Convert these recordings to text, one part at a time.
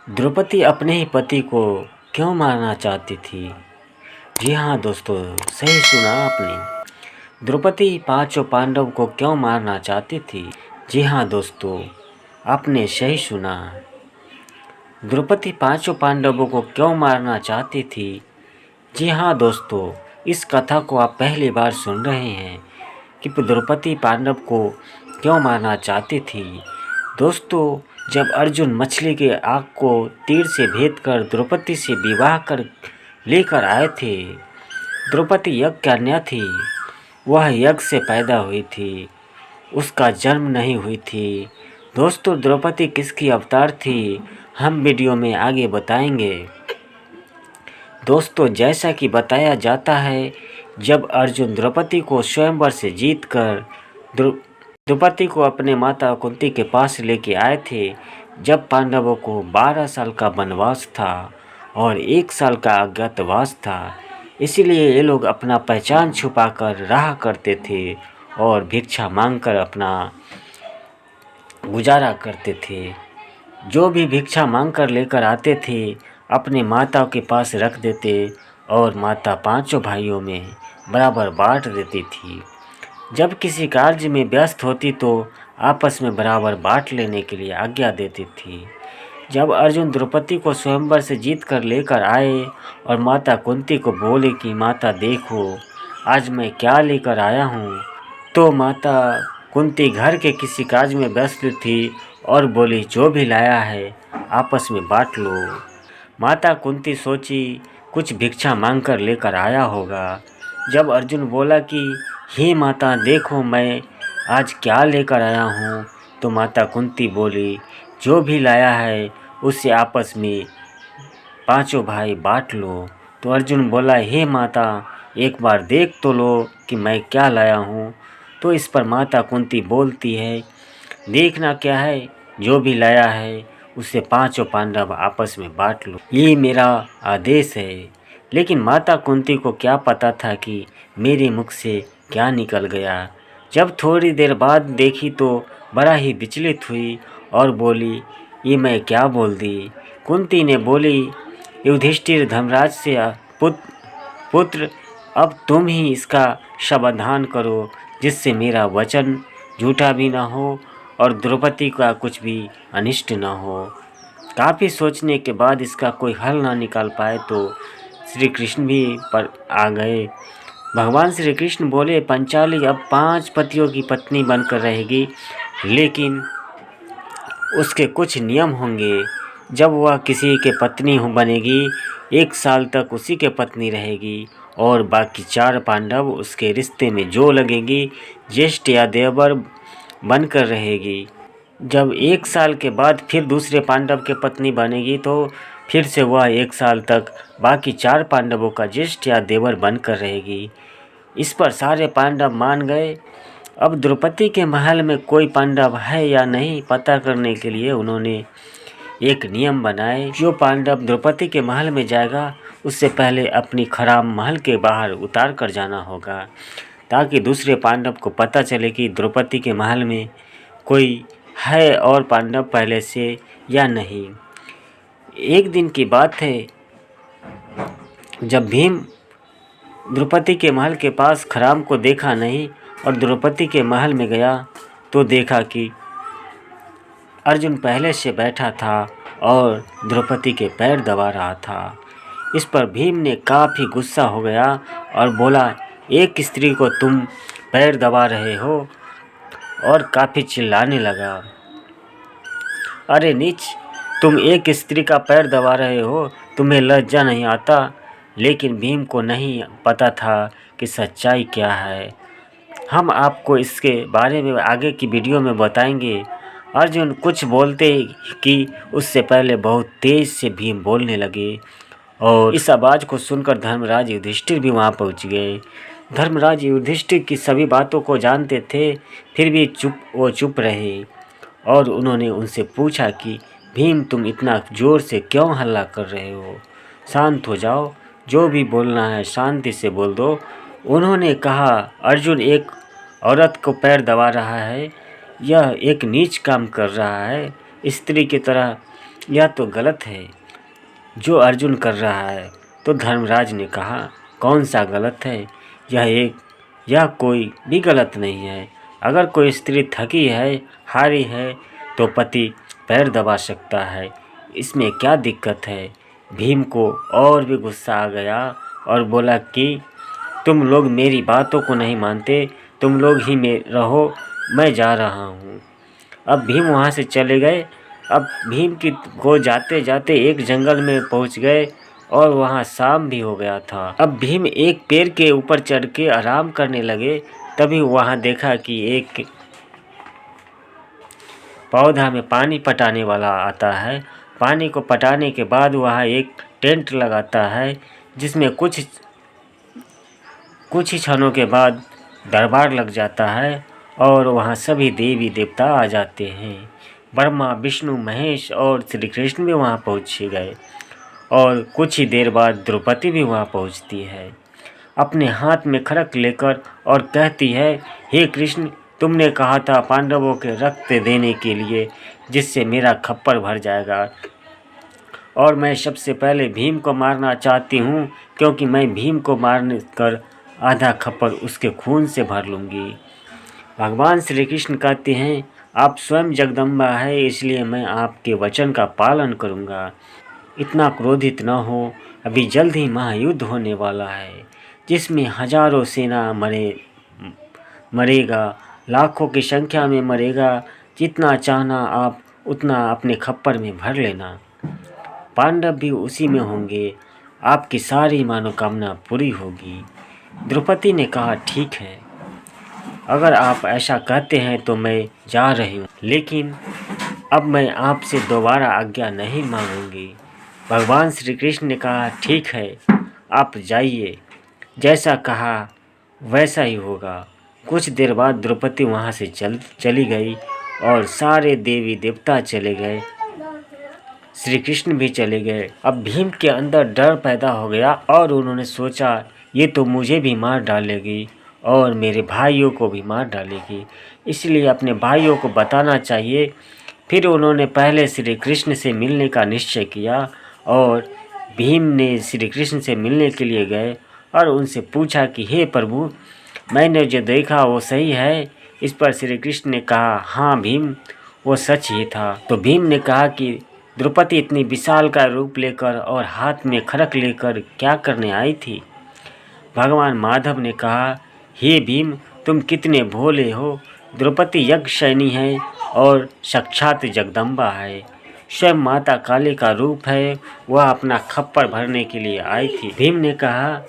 द्रौपदी अपने ही पति को क्यों मारना चाहती थी? जी हाँ दोस्तों, सही सुना आपने। द्रौपदी पांचों पांडव को क्यों मारना चाहती थी? जी हाँ दोस्तों, आपने सही सुना। द्रौपदी पांचों पांडवों को क्यों मारना चाहती थी? जी हाँ दोस्तों, इस कथा को आप पहली बार सुन रहे हैं कि द्रौपदी पांडव को क्यों मारना चाहती थी। दोस्तों, जब अर्जुन मछली के आग को तीर से भेद कर द्रौपदी से विवाह कर लेकर आए थे, द्रौपदी यज्ञ कन्या थी। वह यज्ञ से पैदा हुई थी, उसका जन्म नहीं हुई थी। दोस्तों, द्रौपदी किसकी अवतार थी, हम वीडियो में आगे बताएंगे। दोस्तों, जैसा कि बताया जाता है, जब अर्जुन द्रौपदी को स्वयंवर से जीतकर द्रौपदी को अपने माता कुंती के पास लेके आए थे, जब पांडवों को 12 साल का वनवास था और 1 साल का अज्ञातवास था, इसीलिए ये लोग अपना पहचान छुपाकर रहा करते थे और भिक्षा मांगकर अपना गुजारा करते थे। जो भी भिक्षा मांगकर लेकर आते थे, अपने माता के पास रख देते और माता पांचों भाइयों में बराबर बांट देती थी। जब किसी कार्य में व्यस्त होती तो आपस में बराबर बांट लेने के लिए आज्ञा देती थी। जब अर्जुन द्रौपदी को स्वयंवर से जीत कर लेकर आए और माता कुंती को बोले कि माता देखो, आज मैं क्या लेकर आया हूँ, तो माता कुंती घर के किसी कार्य में व्यस्त थी और बोली जो भी लाया है आपस में बांट लो। माता कुंती सोची कुछ भिक्षा मांगकर लेकर आया होगा। जब अर्जुन बोला कि हे माता देखो मैं आज क्या लेकर आया हूँ, तो माता कुंती बोली जो भी लाया है उससे आपस में पांचों भाई बांट लो। तो अर्जुन बोला हे माता एक बार देख तो लो कि मैं क्या लाया हूँ। तो इस पर माता कुंती बोलती है देखना क्या है, जो भी लाया है उसे पांचों पांडव आपस में बांट लो, ये मेरा आदेश है। लेकिन माता कुंती को क्या पता था कि मेरे मुख से क्या निकल गया। जब थोड़ी देर बाद देखी तो बड़ा ही विचलित हुई और बोली ये मैं क्या बोल दी। कुंती ने बोली युधिष्ठिर धर्मराज से पुत्र अब तुम ही इसका समाधान करो, जिससे मेरा वचन झूठा भी ना हो और द्रौपदी का कुछ भी अनिष्ट न हो। काफ़ी सोचने के बाद इसका कोई हल ना निकाल पाए तो श्री कृष्ण भी पर आ गए। भगवान श्री कृष्ण बोले पंचाली अब 5 पतियों की पत्नी बनकर रहेगी, लेकिन उसके कुछ नियम होंगे। जब वह किसी के पत्नी बनेगी 1 साल तक उसी के पत्नी रहेगी और बाकी 4 पांडव उसके रिश्ते में जो लगेगी ज्येष्ठ या देवर बनकर रहेगी। जब 1 साल के बाद फिर दूसरे पांडव के पत्नी बनेगी तो फिर से वह 1 साल तक बाकी 4 पांडवों का ज्येष्ठ या देवर बनकर रहेगी। इस पर सारे पांडव मान गए। अब द्रौपदी के महल में कोई पांडव है या नहीं पता करने के लिए उन्होंने एक नियम बनाए। जो पांडव द्रौपदी के महल में जाएगा उससे पहले अपनी खराम महल के बाहर उतार कर जाना होगा, ताकि दूसरे पांडव को पता चले कि द्रौपदी के महल में कोई है और पांडव पहले से या नहीं। एक दिन की बात है, जब भीम द्रौपदी के महल के पास खराम को देखा नहीं और द्रौपदी के महल में गया तो देखा कि अर्जुन पहले से बैठा था और द्रौपदी के पैर दबा रहा था। इस पर भीम ने काफ़ी गुस्सा हो गया और बोला एक स्त्री को तुम पैर दबा रहे हो, और काफ़ी चिल्लाने लगा अरे नीच, तुम एक स्त्री का पैर दबा रहे हो, तुम्हें लज्जा नहीं आता। लेकिन भीम को नहीं पता था कि सच्चाई क्या है। हम आपको इसके बारे में आगे की वीडियो में बताएंगे। अर्जुन कुछ बोलते कि उससे पहले बहुत तेज़ से भीम बोलने लगे और इस आवाज़ को सुनकर धर्मराज युधिष्ठिर भी वहाँ पहुँच गए। धर्मराज युधिष्ठिर की सभी बातों को जानते थे, फिर भी चुप रहे और उन्होंने उनसे पूछा कि भीम तुम इतना ज़ोर से क्यों हल्ला कर रहे हो, शांत हो जाओ, जो भी बोलना है शांति से बोल दो। उन्होंने कहा अर्जुन एक औरत को पैर दबा रहा है, यह एक नीच काम कर रहा है, स्त्री की तरह यह तो गलत है जो अर्जुन कर रहा है। तो धर्मराज ने कहा, कौन सा गलत है? यह कोई भी गलत नहीं है। अगर कोई स्त्री थकी है, हारी है, तो पति पैर दबा सकता है, इसमें क्या दिक्कत है? भीम को और भी गुस्सा आ गया और बोला कि तुम लोग मेरी बातों को नहीं मानते, तुम लोग ही में रहो, मैं जा रहा हूँ। अब भीम वहाँ से चले गए। अब भीम को जाते जाते एक जंगल में पहुँच गए और वहाँ शाम भी हो गया था। अब भीम एक पेड़ के ऊपर चढ़ के आराम करने लगे। तभी वहाँ देखा कि एक पौधा में पानी पटाने वाला आता है। पानी को पटाने के बाद वहाँ एक टेंट लगाता है, जिसमें कुछ ही क्षणों के बाद दरबार लग जाता है और वहाँ सभी देवी देवता आ जाते हैं। ब्रह्मा, विष्णु, महेश और श्री कृष्ण भी वहाँ पहुँच गए और कुछ ही देर बाद द्रौपदी भी वहाँ पहुँचती है, अपने हाथ में खड़ग लेकर, और कहती है, हे कृष्ण, तुमने कहा था पांडवों के रक्त देने के लिए, जिससे मेरा खप्पर भर जाएगा, और मैं सबसे पहले भीम को मारना चाहती हूँ, क्योंकि मैं भीम को मारने कर आधा खप्पर उसके खून से भर लूँगी। भगवान श्री कृष्ण कहते हैं, आप स्वयं जगदम्बा है, इसलिए मैं आपके वचन का पालन करूँगा। इतना क्रोधित न हो, अभी जल्द ही महायुद्ध होने वाला है, जिसमें हजारों सेना मरेगा, लाखों की संख्या में मरेगा। जितना चाहना आप उतना अपने खप्पर में भर लेना। पांडव भी उसी में होंगे, आपकी सारी मनोकामना पूरी होगी। द्रौपदी ने कहा, ठीक है, अगर आप ऐसा कहते हैं तो मैं जा रही हूँ, लेकिन अब मैं आपसे दोबारा आज्ञा नहीं मांगूंगी। भगवान श्री कृष्ण ने कहा, ठीक है, आप जाइए, जैसा कहा वैसा ही होगा। कुछ देर बाद द्रौपदी वहाँ से चली गई और सारे देवी देवता चले गए, श्री कृष्ण भी चले गए। अब भीम के अंदर डर पैदा हो गया और उन्होंने सोचा, ये तो मुझे भी मार डालेगी और मेरे भाइयों को भी मार डालेगी, इसलिए अपने भाइयों को बताना चाहिए। फिर उन्होंने पहले श्री कृष्ण से मिलने का निश्चय किया और भीम ने श्री कृष्ण से मिलने के लिए गए और उनसे पूछा कि हे प्रभु, मैंने जो देखा वो सही है? इस पर श्री कृष्ण ने कहा, हाँ भीम, वो सच ही था। तो भीम ने कहा कि द्रौपदी इतनी विशाल का रूप लेकर और हाथ में खड़ग लेकर क्या करने आई थी? भगवान माधव ने कहा, हे भीम, तुम कितने भोले हो। द्रौपदी यज्ञशयनी है और साक्षात जगदम्बा है, स्वयं माता काली का रूप है, वह अपना खप्पर भरने के लिए आई थी। भीम ने कहा,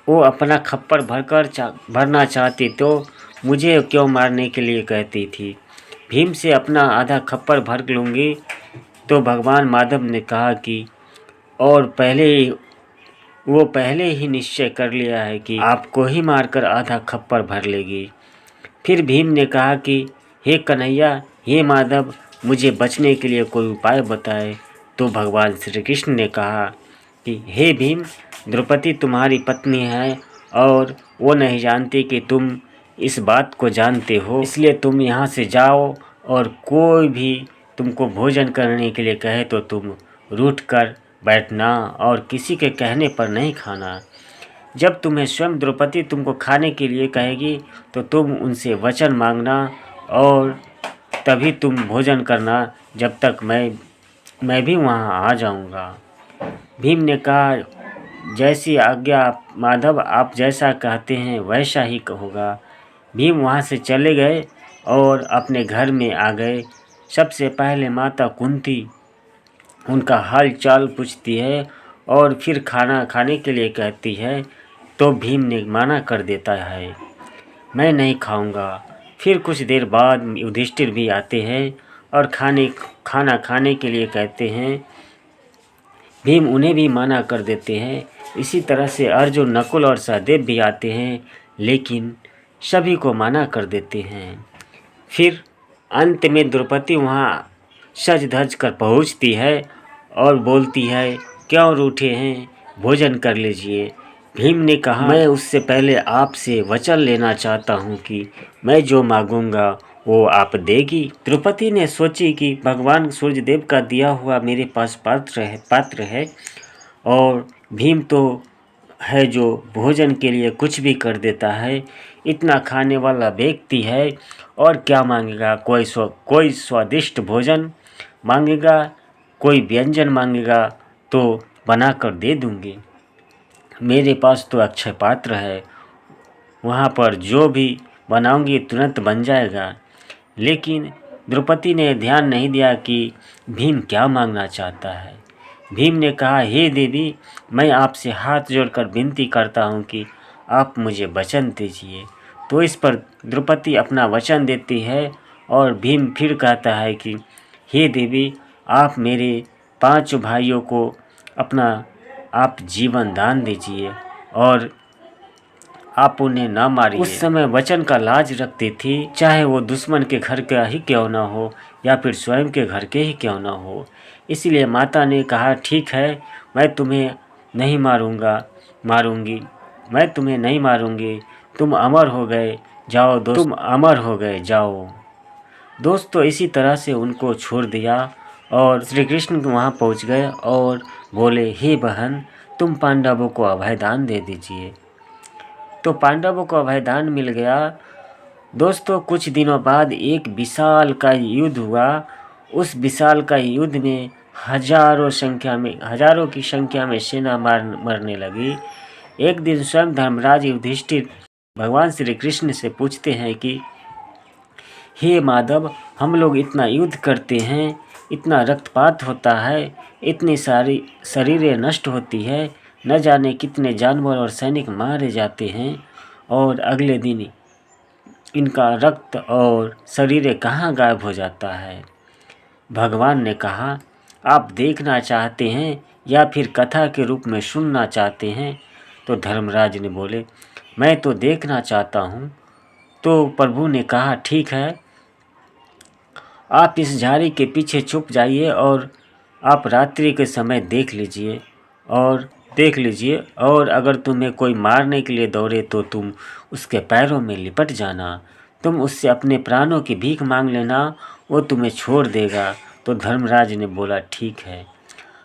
वो अपना खप्पर भरना चाहती तो मुझे क्यों मारने के लिए कहती थी? भीम से अपना आधा खप्पर भर लूँगी। तो भगवान माधव ने कहा कि और वो पहले ही निश्चय कर लिया है कि आपको ही मारकर आधा खप्पर भर लेगी। फिर भीम ने कहा कि हे कन्हैया, हे माधव, मुझे बचने के लिए कोई उपाय बताए। तो भगवान श्री कृष्ण ने कहा कि हे भीम, द्रौपदी तुम्हारी पत्नी है और वो नहीं जानती कि तुम इस बात को जानते हो, इसलिए तुम यहाँ से जाओ और कोई भी तुमको भोजन करने के लिए कहे तो तुम रूठ कर बैठना और किसी के कहने पर नहीं खाना। जब तुम्हें स्वयं द्रौपदी तुमको खाने के लिए कहेगी तो तुम उनसे वचन मांगना और तभी तुम भोजन करना, जब तक मैं भी वहाँ आ जाऊँगा। भीम ने कहा, जैसी आज्ञा माधव, आप जैसा कहते हैं वैसा ही होगा। भीम वहाँ से चले गए और अपने घर में आ गए। सबसे पहले माता कुंती उनका हाल चाल पूछती है और फिर खाना खाने के लिए कहती है, तो भीम ने मना कर देता है, मैं नहीं खाऊंगा। फिर कुछ देर बाद युधिष्ठिर भी आते हैं और खाना खाने के लिए कहते हैं। भीम उन्हें भी मना कर देते हैं। इसी तरह से अर्जुन, नकुल और सहदेव भी आते हैं, लेकिन सभी को मना कर देते हैं। फिर अंत में द्रौपदी वहाँ सज धज कर पहुँचती है और बोलती है, क्यों रूठे हैं, भोजन कर लीजिए। भीम ने कहा, मैं उससे पहले आपसे वचन लेना चाहता हूँ कि मैं जो मांगूंगा वो आप देगी। द्रौपदी ने सोची कि भगवान सूर्यदेव का दिया हुआ मेरे पास पात्र है और भीम तो है जो भोजन के लिए कुछ भी कर देता है। इतना खाने वाला व्यक्ति है और क्या मांगेगा, कोई स्वादिष्ट भोजन मांगेगा, कोई व्यंजन मांगेगा तो बना कर दे दूँगी। मेरे पास तो अक्षय पात्र है, वहाँ पर जो भी बनाऊंगी तुरंत बन जाएगा। लेकिन द्रौपदी ने ध्यान नहीं दिया कि भीम क्या मांगना चाहता है। भीम ने कहा, हे देवी, मैं आपसे हाथ जोड़कर विनती करता हूँ कि आप मुझे वचन दीजिए। तो इस पर द्रौपदी अपना वचन देती है और भीम फिर कहता है कि हे देवी, आप मेरे 5 भाइयों को अपना आप जीवन दान दीजिए और आप उन्हें ना मारिए। उस समय वचन का लाज रखती थी, चाहे वो दुश्मन के घर का ही क्यों ना हो या फिर स्वयं के घर के ही क्यों ना हो। इसलिए माता ने कहा, ठीक है, मैं तुम्हें नहीं मारूंगी, मैं तुम्हें नहीं मारूंगी, तुम अमर हो गए, जाओ दोस्त, तुम अमर हो गए, जाओ। दोस्तों इसी तरह से उनको छोड़ दिया और श्री कृष्ण वहाँ पहुँच गए और बोले, हे बहन, तुम पांडवों को अभयदान दे दीजिए। तो पांडवों को अभयदान मिल गया। दोस्तों कुछ दिनों बाद एक विशाल का युद्ध हुआ। उस विशाल का युद्ध में हजारों की संख्या में सेना मरने लगी। एक दिन स्वयं धर्मराज युधिष्ठिर भगवान श्री कृष्ण से पूछते हैं कि हे माधव, हम लोग इतना युद्ध करते हैं, इतना रक्तपात होता है, इतनी सारी शरीरें नष्ट होती है, न जाने कितने जानवर और सैनिक मारे जाते हैं और अगले दिन इनका रक्त और शरीरें कहाँ गायब हो जाता है। भगवान ने कहा, आप देखना चाहते हैं या फिर कथा के रूप में सुनना चाहते हैं? तो धर्मराज ने बोले, मैं तो देखना चाहता हूँ। तो प्रभु ने कहा, ठीक है, आप इस झाड़ी के पीछे छुप जाइए और आप रात्रि के समय देख लीजिए और अगर तुम्हें कोई मारने के लिए दौड़े तो तुम उसके पैरों में लिपट जाना, तुम उससे अपने प्राणों की भीख मांग लेना, वो तुम्हें छोड़ देगा। तो धर्मराज ने बोला, ठीक है।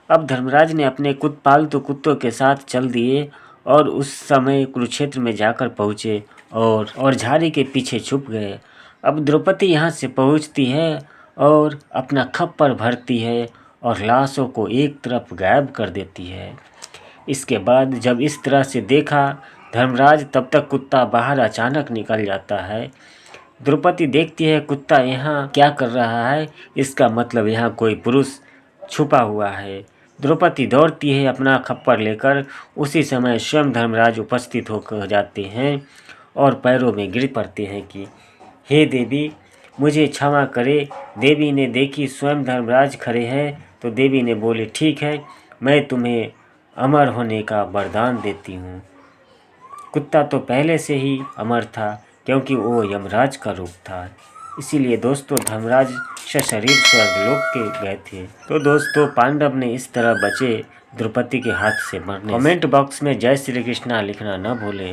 अब धर्मराज ने अपने पालतू कुत्तों के साथ चल दिए और उस समय कुरुक्षेत्र में जाकर पहुँचे और झाड़ी के पीछे छुप गए। अब द्रौपदी यहाँ से पहुँचती है और अपना खप्पर भरती है और लाशों को एक तरफ गायब कर देती है। इसके बाद जब इस तरह से देखा धर्मराज, तब तक कुत्ता बाहर अचानक निकल जाता है। द्रौपदी देखती है कुत्ता यहाँ क्या कर रहा है, इसका मतलब यहाँ कोई पुरुष छुपा हुआ है। द्रौपदी दौड़ती है अपना खप्पर लेकर। उसी समय स्वयं धर्मराज उपस्थित होकर जाते हैं और पैरों में गिर पड़ते हैं कि हे देवी, मुझे क्षमा करे। देवी ने देखी स्वयं धर्मराज खड़े हैं तो देवी ने बोली, ठीक है, मैं तुम्हें अमर होने का वरदान देती हूँ। कुत्ता तो पहले से ही अमर था क्योंकि वो यमराज का रूप था। इसीलिए दोस्तों धर्मराज सशरीर स्वर्गलोक के गए थे। तो दोस्तों पांडव ने इस तरह बचे द्रौपदी के हाथ से मरने। कमेंट बॉक्स में जय श्री कृष्णा लिखना न भूलें।